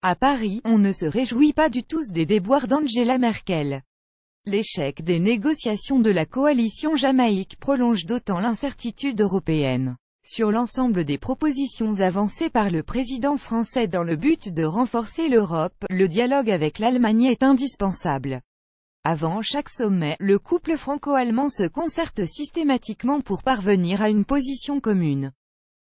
À Paris, on ne se réjouit pas du tout des déboires d'Angela Merkel. L'échec des négociations de la coalition Jamaïque prolonge d'autant l'incertitude européenne. Sur l'ensemble des propositions avancées par le président français dans le but de renforcer l'Europe, le dialogue avec l'Allemagne est indispensable. Avant chaque sommet, le couple franco-allemand se concerte systématiquement pour parvenir à une position commune.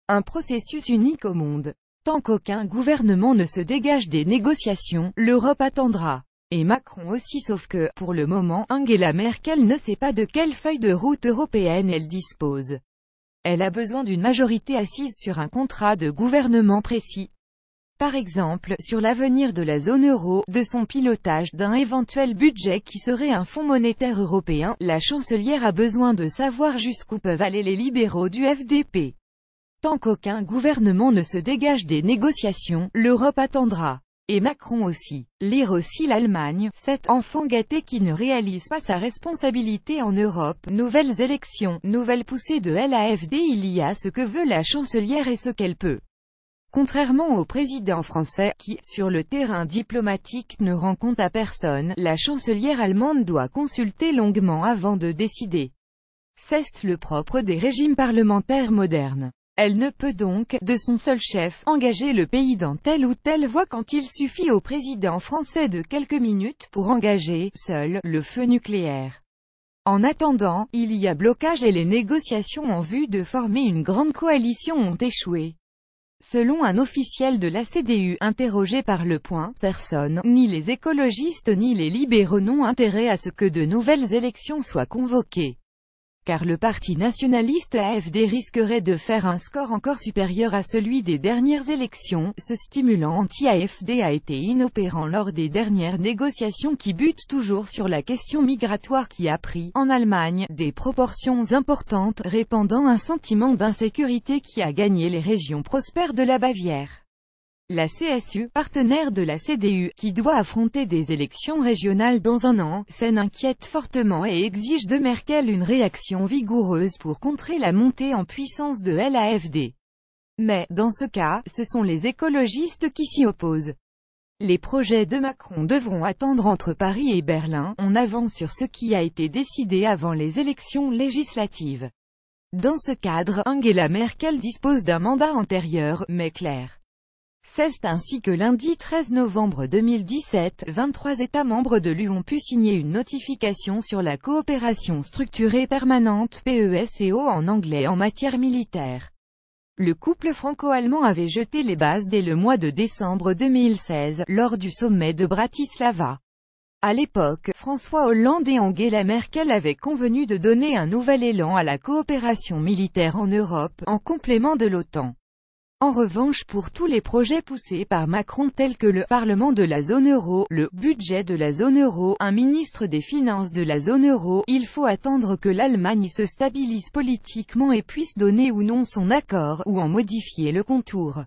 Un processus unique au monde. Tant qu'aucun gouvernement ne se dégage des négociations, l'Europe attendra. Et Macron aussi, sauf que, pour le moment, Angela Merkel ne sait pas de quelle feuille de route européenne elle dispose. Elle a besoin d'une majorité assise sur un contrat de gouvernement précis. Par exemple, sur l'avenir de la zone euro, de son pilotage, d'un éventuel budget qui serait un fonds monétaire européen, la chancelière a besoin de savoir jusqu'où peuvent aller les libéraux du FDP. Tant qu'aucun gouvernement ne se dégage des négociations, l'Europe attendra. Et Macron aussi. Lire aussi l'Allemagne, cet enfant gâté qui ne réalise pas sa responsabilité en Europe. Nouvelles élections, nouvelle poussée de l'AfD. Il y a ce que veut la chancelière et ce qu'elle peut. Contrairement au président français, qui, sur le terrain diplomatique, ne rend compte à personne, la chancelière allemande doit consulter longuement avant de décider. C'est le propre des régimes parlementaires modernes. Elle ne peut donc, de son seul chef, engager le pays dans telle ou telle voie quand il suffit au président français de quelques minutes pour engager, seul, le feu nucléaire. En attendant, il y a blocage et les négociations en vue de former une grande coalition ont échoué. Selon un officiel de la CDU, interrogé par Le Point, personne, ni les écologistes ni les libéraux n'ont intérêt à ce que de nouvelles élections soient convoquées. Car le parti nationaliste AfD risquerait de faire un score encore supérieur à celui des dernières élections. Ce stimulant anti-AfD a été inopérant lors des dernières négociations qui butent toujours sur la question migratoire qui a pris, en Allemagne, des proportions importantes, répandant un sentiment d'insécurité qui a gagné les régions prospères de la Bavière. La CSU, partenaire de la CDU, qui doit affronter des élections régionales dans un an, s'en inquiète fortement et exige de Merkel une réaction vigoureuse pour contrer la montée en puissance de l'AfD. Mais, dans ce cas, ce sont les écologistes qui s'y opposent. Les projets de Macron devront attendre entre Paris et Berlin. On avance sur ce qui a été décidé avant les élections législatives. Dans ce cadre, Angela Merkel dispose d'un mandat antérieur, mais clair. C'est ainsi que lundi 13 novembre 2017, 23 États membres de l'UE ont pu signer une notification sur la coopération structurée permanente PESCO en anglais en matière militaire. Le couple franco-allemand avait jeté les bases dès le mois de décembre 2016, lors du sommet de Bratislava. À l'époque, François Hollande et Angela Merkel avaient convenu de donner un nouvel élan à la coopération militaire en Europe, en complément de l'OTAN. En revanche, pour tous les projets poussés par Macron tels que le Parlement de la zone euro, le budget de la zone euro, un ministre des Finances de la zone euro, il faut attendre que l'Allemagne se stabilise politiquement et puisse donner ou non son accord, ou en modifier le contour.